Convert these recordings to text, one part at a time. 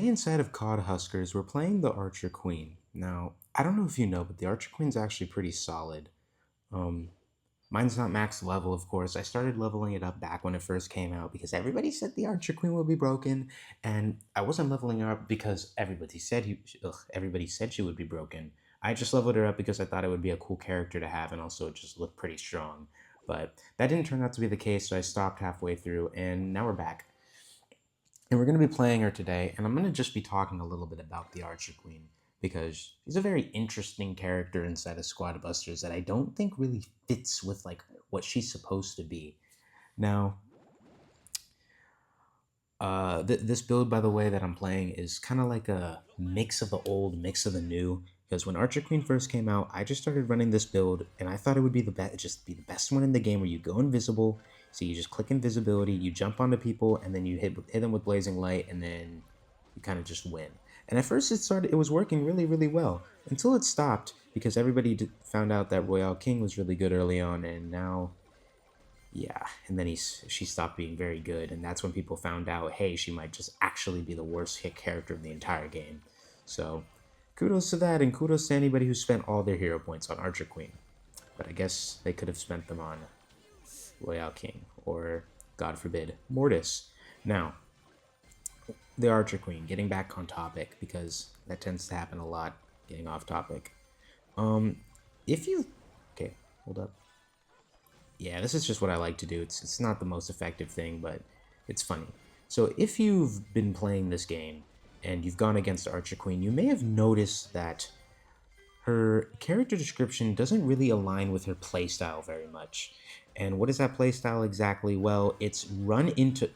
Inside of COD Huskers, we're playing the Archer Queen. Now, I don't know if you know, but the Archer Queen's actually pretty solid. Um, Mine's not max level, of course. I started leveling it up back when it first came out because everybody said the Archer Queen would be broken, and I wasn't leveling her up because everybody said she would be broken. I just leveled her up because I thought it would be a cool character to have, and also it just looked pretty strong. But that didn't turn out to be the case, so I stopped halfway through, and now we're back. And we're going to be playing her today, and I'm going to just be talking a little bit about the Archer Queen because she's a very interesting character inside of Squad Busters that I don't think really fits with like what she's supposed to be. Now, this build, by the way, that I'm playing is kind of like a mix of the old, mix of the new. Because when Archer Queen first came out, I just started running this build, and I thought it would be the best one in the game, where you go invisible. So you just click invisibility, you jump onto people, and then you hit them with blazing light, and then you kind of just win. And at first, it was working really, really well until it stopped because found out that Royale King was really good early on, and now yeah, and then she stopped being very good, and that's when people found out, hey, she might just actually be the worst hit character of the entire game. So, kudos to that, and kudos to anybody who spent all their hero points on Archer Queen. But I guess they could have spent them on Royale King, or, God forbid, Mortis. Now, the Archer Queen, getting back on topic, because that tends to happen a lot, getting off topic. Um, if you... Okay, hold up. Yeah, this is just what I like to do. It's not the most effective thing, but it's funny. So if you've been playing this game and you've gone against Archer Queen, you may have noticed that her character description doesn't really align with her playstyle very much. And what is that playstyle exactly? Well, it's run into...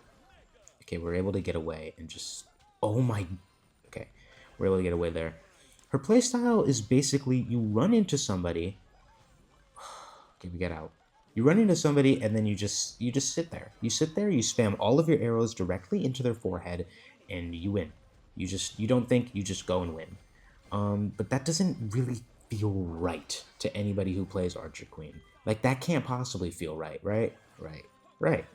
Okay, we're able to get away and just... Oh my... Okay, we're able to get away there. Her playstyle is basically you run into somebody... Okay, we get out. You run into somebody and then you just sit there. You sit there, you spam all of your arrows directly into their forehead, and you win. You don't think, you just go and win. But that doesn't really feel right to anybody who plays Archer Queen. Like, that can't possibly feel right, right? Right.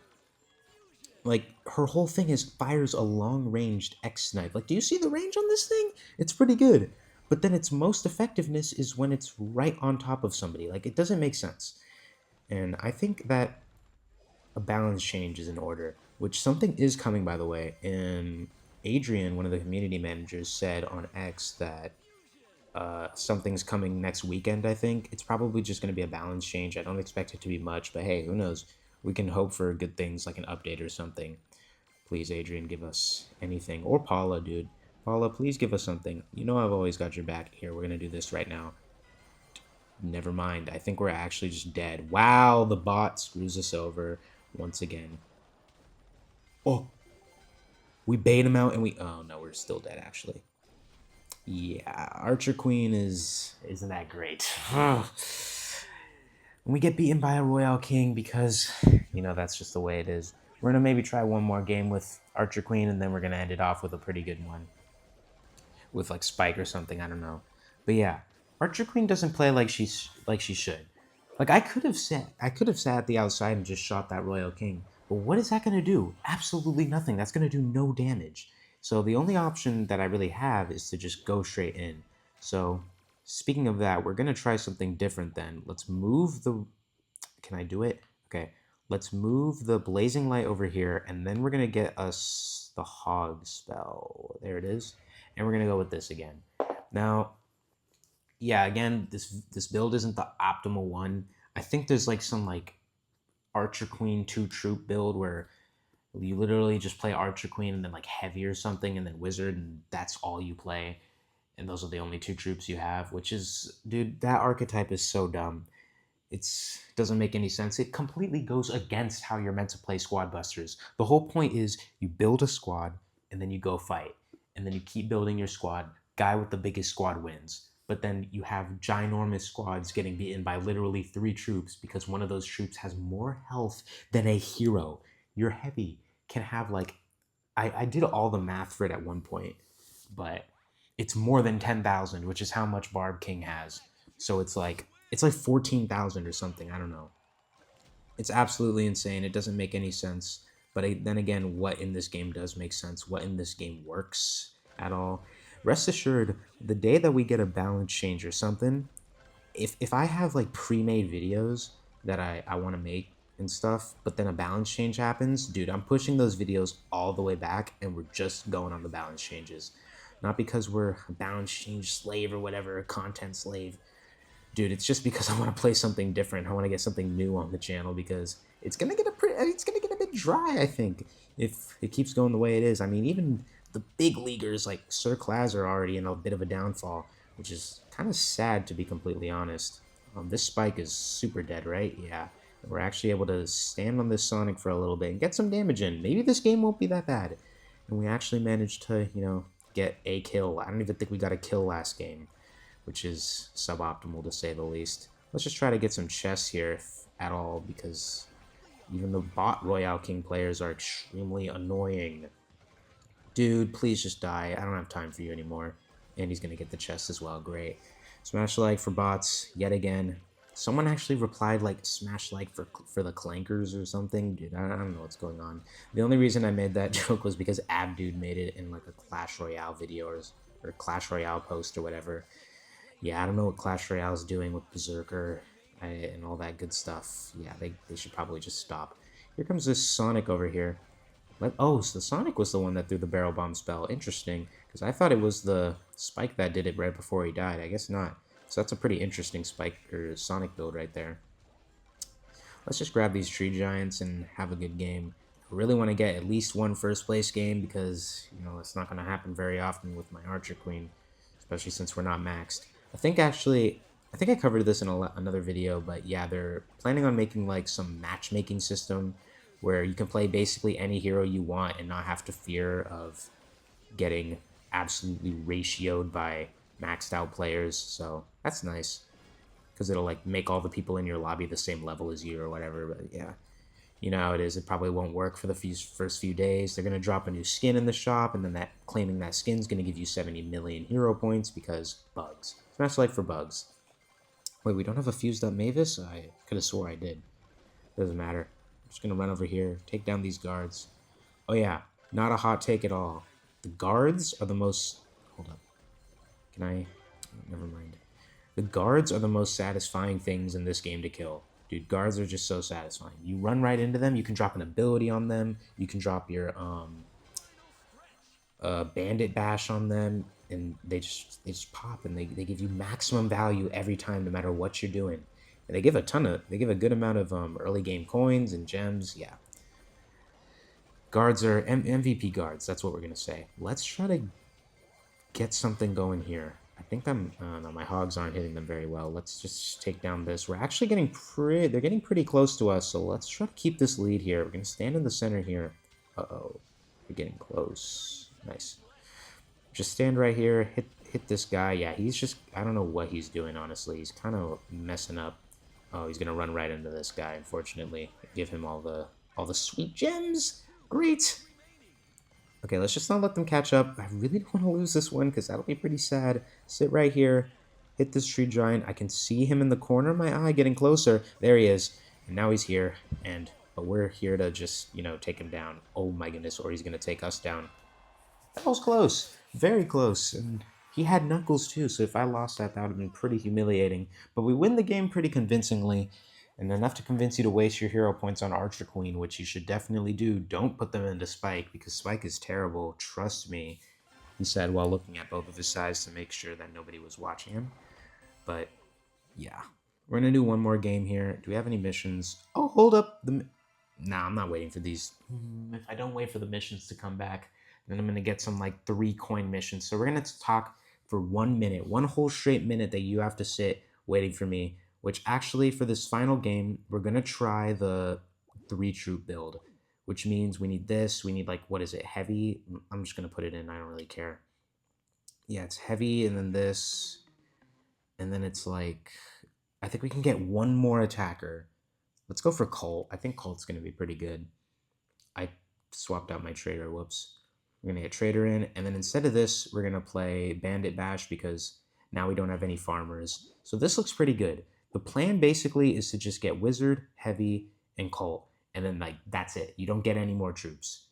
Like, her whole thing is fires a long-ranged X-Snipe. Like, do you see the range on this thing? It's pretty good. But then its most effectiveness is when it's right on top of somebody. Like, it doesn't make sense. And I think that a balance change is in order, which something is coming, by the way. And Adrian, one of the community managers, said on X that something's coming next weekend, I think. It's probably just going to be a balance change. I don't expect it to be much, but hey, who knows? We can hope for good things like an update or something. Please, Adrian, give us anything. Or Paula, dude. Paula, please give us something. You know I've always got your back. Here, we're going to do this right now. Never mind. I think we're actually just dead. Wow, the bot screws us over once again. Oh, we bait him out and we... Oh, no, we're still dead, actually. Yeah, Archer Queen isn't that great. When we get beaten by a Royale King because, that's just the way it is. We're going to maybe try one more game with Archer Queen, and then we're going to end it off with a pretty good one. With, like, Spike or something, I don't know. But yeah, Archer Queen doesn't play like she should. Like, I could have sat at the outside and just shot that Royal King. But what is that going to do? Absolutely nothing. That's going to do no damage. So the only option that I really have is to just go straight in. So speaking of that, we're going to try something different then. Let's move the... Can I do it? Okay. Let's move the Blazing Light over here, and then we're going to get us the Hog spell. There it is. And we're going to go with this again. Now, yeah, again, this build isn't the optimal one. I think there's like some like Archer Queen 2 troop build where you literally just play Archer Queen and then like Heavy or something and then Wizard, and that's all you play. And those are the only 2 troops you have, which is, dude, that archetype is so dumb. It doesn't make any sense. It completely goes against how you're meant to play Squad Busters. The whole point is you build a squad and then you go fight. And then you keep building your squad. Guy with the biggest squad wins. But then you have ginormous squads getting beaten by literally 3 troops because one of those troops has more health than a hero. Your Heavy can have like... I did all the math for it at one point, but it's more than 10,000, which is how much Barb King has. So it's like 14,000 or something. I don't know. It's absolutely insane. It doesn't make any sense. But then again, what in this game does make sense? What in this game works? at all. Rest assured, the day that we get a balance change or something, if I have like pre-made videos that I want to make and stuff, but then a balance change happens, dude, I'm pushing those videos all the way back and we're just going on the balance changes. Not because we're a balance change slave or whatever, a content slave, dude. It's just because I want to play something different. I want to get something new on the channel because it's gonna get a bit dry. I think if it keeps going the way it is. I mean, even the big leaguers like Sir Claz are already in a bit of a downfall, which is kind of sad to be completely honest. This spike is super dead, right? Yeah. We're actually able to stand on this Sonic for a little bit and get some damage in. Maybe this game won't be that bad. And we actually managed to, get a kill. I don't even think we got a kill last game, which is suboptimal to say the least. Let's just try to get some chests here, if at all, because even the bot Royale King players are extremely annoying. Dude, please just die. I don't have time for you anymore. And he's going to get the chest as well. Great. Smash like for bots, yet again. Someone actually replied like smash like for the clankers or something. Dude, I don't know what's going on. The only reason I made that joke was because Abdude made it in like a Clash Royale video or Clash Royale post or whatever. Yeah, I don't know what Clash Royale is doing with Berserker and all that good stuff. Yeah, they should probably just stop. Here comes this Sonic over here. Oh, so the Sonic was the one that threw the barrel bomb spell. Interesting, because I thought it was the Spike that did it right before he died. I guess not. So that's a pretty interesting Spike or Sonic build right there. Let's just grab these Tree Giants and have a good game. I really want to get at least one first place game because, it's not going to happen very often with my Archer Queen, especially since we're not maxed. I think I covered this in another video, but yeah, they're planning on making like some matchmaking system where you can play basically any hero you want and not have to fear of getting absolutely ratioed by maxed out players. So that's nice because it'll like make all the people in your lobby the same level as you or whatever. But yeah, you know how it is. It probably won't work for the first few days. They're gonna drop a new skin in the shop, and then that claiming that skin's gonna give you 70 million hero points because bugs. Smash like for bugs. Wait, we don't have a fused up Mavis? I could have swore I did. Doesn't matter. I'm just gonna run over here, take down these guards. Oh yeah, not a hot take at all. The guards are the most. Hold up. Can I? Never mind. The guards are the most satisfying things in this game to kill. Dude, guards are just so satisfying. You run right into them. You can drop an ability on them. You can drop your bandit bash on them, and they just pop, and they give you maximum value every time, no matter what you're doing. And they give a good amount of early game coins and gems. Yeah, guards are MVP guards. That's what we're gonna say. Let's try to get something going here. I think no, my hogs aren't hitting them very well. Let's just take down this. We're actually they're getting pretty close to us, so let's try to keep this lead here. We're gonna stand in the center here. Uh-oh, we're getting close. Nice. Just stand right here, hit this guy. Yeah, he's just, I don't know what he's doing, honestly. He's kind of messing up. Oh, he's gonna run right into this guy, unfortunately. Give him all the sweet gems. Great. Okay, let's just not let them catch up. I really don't want to lose this one because that'll be pretty sad. Sit right here, hit this tree giant. I can see him in the corner of my eye getting closer. There he is. And now he's here. But we're here to just, take him down. Oh my goodness, or he's going to take us down. That was close. Very close. And he had Knuckles too, so if I lost that, that would have been pretty humiliating. But we win the game pretty convincingly, and enough to convince you to waste your hero points on Archer Queen, which you should definitely do. Don't put them into Spike, because Spike is terrible. Trust me, he said while looking at both of his sides to make sure that nobody was watching him. But, yeah. We're going to do one more game here. Do we have any missions? Oh, hold up. Nah, I'm not waiting for these. If I don't wait for the missions to come back, then I'm going to get some, 3 coin missions. So we're going to talk for 1 minute. One whole straight minute that you have to sit waiting for me. Which actually, for this final game, we're going to try the 3-troop build. Which means we need this. We need, what is it? Heavy? I'm just going to put it in. I don't really care. Yeah, it's heavy, and then this. And then it's I think we can get one more attacker. Let's go for Colt. I think Colt's going to be pretty good. I swapped out my trader. Whoops. We're going to get trader in. And then instead of this, we're going to play Bandit Bash because now we don't have any farmers. So this looks pretty good. The plan basically is to just get Wizard, Heavy, and Colt. And then, that's it. You don't get any more troops.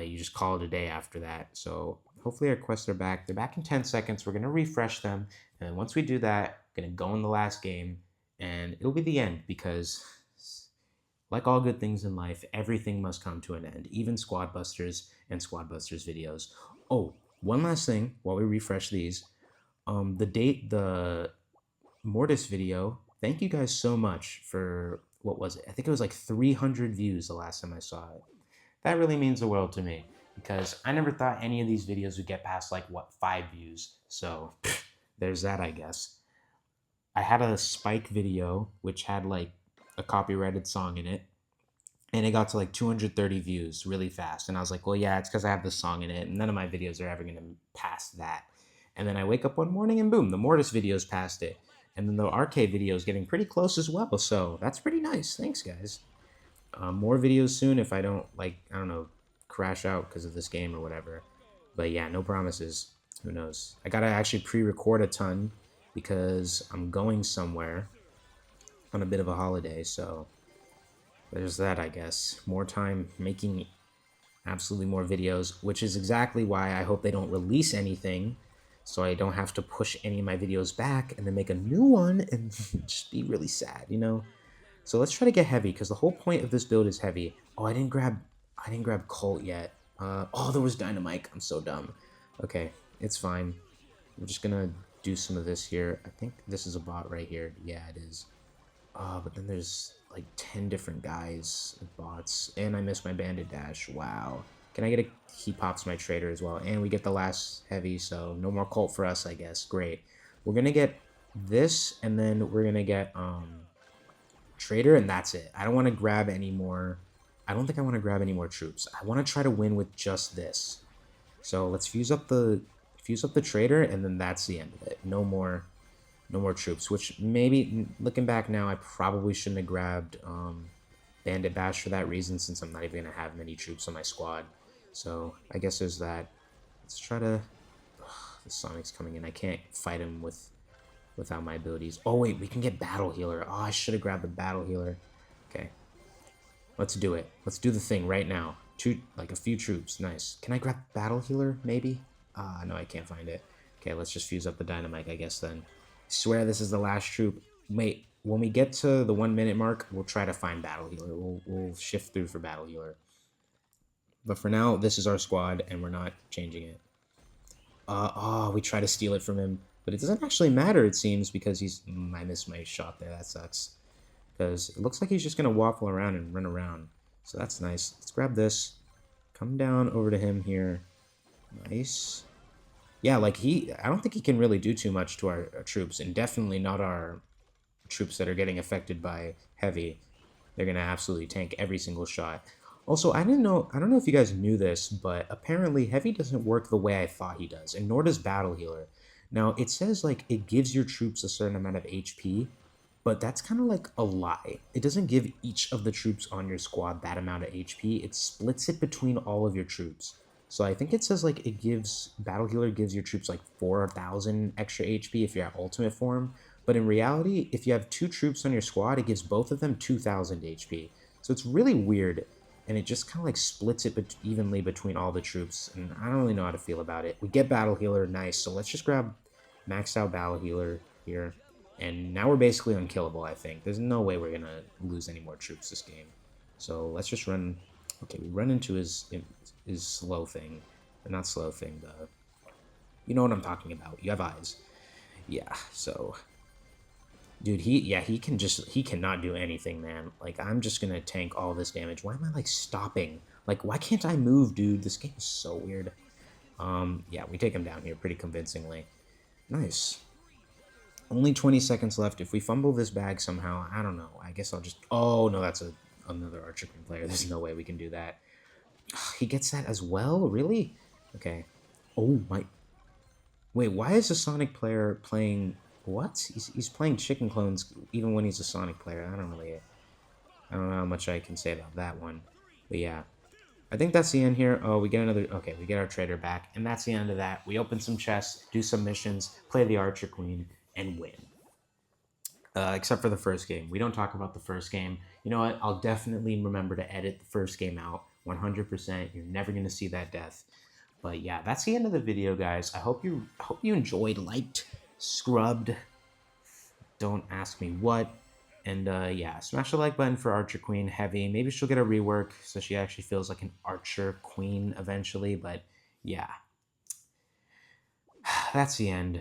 You just call it a day after that. So hopefully our quests are back. They're back in 10 seconds. We're going to refresh them. And then once we do that, we're going to go in the last game. And it'll be the end because, like all good things in life, everything must come to an end. Even Squad Busters and Squad Busters videos. Oh, one last thing while we refresh these. The Mortis video. Thank you guys so much for, what was it? I think it was like 300 views the last time I saw it. That really means the world to me because I never thought any of these videos would get past like, what, 5 views. So there's that, I guess. I had a Spike video which had like a copyrighted song in it, and it got to like 230 views really fast. And I was like, well, yeah, it's because I have this song in it, and none of my videos are ever going to pass that. And then I wake up one morning and boom, the Mortis videos passed it. And then the arcade video is getting pretty close as well. So that's pretty nice. Thanks, guys. More videos soon if I don't, like, I don't know, crash out because of this game or whatever. But yeah, no promises. Who knows? I gotta actually pre-record a ton because I'm going somewhere on a bit of a holiday, so there's that, I guess. More time making absolutely more videos, which is exactly why I hope they don't release anything so I don't have to push any of my videos back and then make a new one and just be really sad, you know? So let's try to get heavy because the whole point of this build is heavy. Oh, I didn't grab Colt yet. Oh, there was Dynamite. I'm so dumb. Okay, it's fine. I'm just gonna do some of this here. I think this is a bot right here. Yeah, it is. But then there's like 10 different guys, bots, and I missed my bandit dash. Wow. Can I get a, he pops my trader as well, and we get the last heavy, so no more Colt for us, I guess. Great. We're gonna get this, and then we're gonna get trader, and that's it. I don't want to grab any more. I don't think I want to grab any more troops. I want to try to win with just this. So let's fuse up the trader, and then that's the end of it. No more troops, which maybe, looking back now, I probably shouldn't have grabbed Bandit Bash for that reason, since I'm not even going to have many troops on my squad. So I guess there's that. Let's try to... the Sonic's coming in. I can't fight him without my abilities. Oh, wait, we can get Battle Healer. Oh, I should have grabbed the Battle Healer. Okay. Let's do it. Let's do the thing right now. Like a few troops. Nice. Can I grab Battle Healer, maybe? No, I can't find it. Okay, let's just fuse up the Dynamite, I guess, then. I swear this is the last troop. Wait, when we get to the 1 minute mark, we'll try to find Battle Healer. We'll shift through for Battle Healer. But for now, this is our squad, and we're not changing it. We try to steal it from him. But it doesn't actually matter, it seems, because he's... I missed my shot there. That sucks. Because it looks like he's just going to waffle around and run around. So that's nice. Let's grab this. Come down over to him here. Nice. Yeah, like I don't think he can really do too much to our troops, and definitely not our troops that are getting affected by heavy. They're going to absolutely tank every single shot. Also, I don't know if you guys knew this, but apparently heavy doesn't work the way I thought he does, and nor does Battle Healer. Now, it says, like, it gives your troops a certain amount of HP, but that's kind of like a lie. It doesn't give each of the troops on your squad that amount of HP. It splits it between all of your troops. So I think it says, like, Battle Healer gives your troops, like, 4,000 extra HP if you're at ultimate form. But in reality, if you have 2 troops on your squad, it gives both of them 2,000 HP. So it's really weird, and it just kind of, like, splits it evenly between all the troops. And I don't really know how to feel about it. We get Battle Healer, nice. So let's just grab maxed out Battle Healer here. And now we're basically unkillable, I think. There's no way we're going to lose any more troops this game. So let's just run... Okay, we run into his slow thing. Or not slow thing, you know what I'm talking about. You have eyes. Yeah, so... Dude, he cannot do anything, man. Like, I'm just going to tank all this damage. Why am I, like, stopping? Like, why can't I move, dude? This game is so weird. Yeah, we take him down here pretty convincingly. Nice. Only 20 seconds left. If we fumble this bag somehow, I don't know. I guess I'll just... Oh, no, that's another Archer Queen player. There's no way we can do that. He gets that as well? Really? Okay. Oh, my... Wait, why is a Sonic player playing... What? He's playing chicken clones even when he's a Sonic player. I don't know how much I can say about that one. But yeah. I think that's the end here. Oh, we get another... Okay, we get our trader back. And that's the end of that. We open some chests, do some missions, play the Archer Queen, and win. Except for the first game. We don't talk about the first game. You know what? I'll definitely remember to edit the first game out. 100%. You're never going to see that death. But yeah, that's the end of the video, guys. I hope you enjoyed, liked, scrubbed. Don't ask me what. And yeah, smash the like button for Archer Queen Heavy. Maybe she'll get a rework so she actually feels like an Archer Queen eventually. But yeah, that's the end.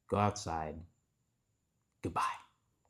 Go outside. Goodbye.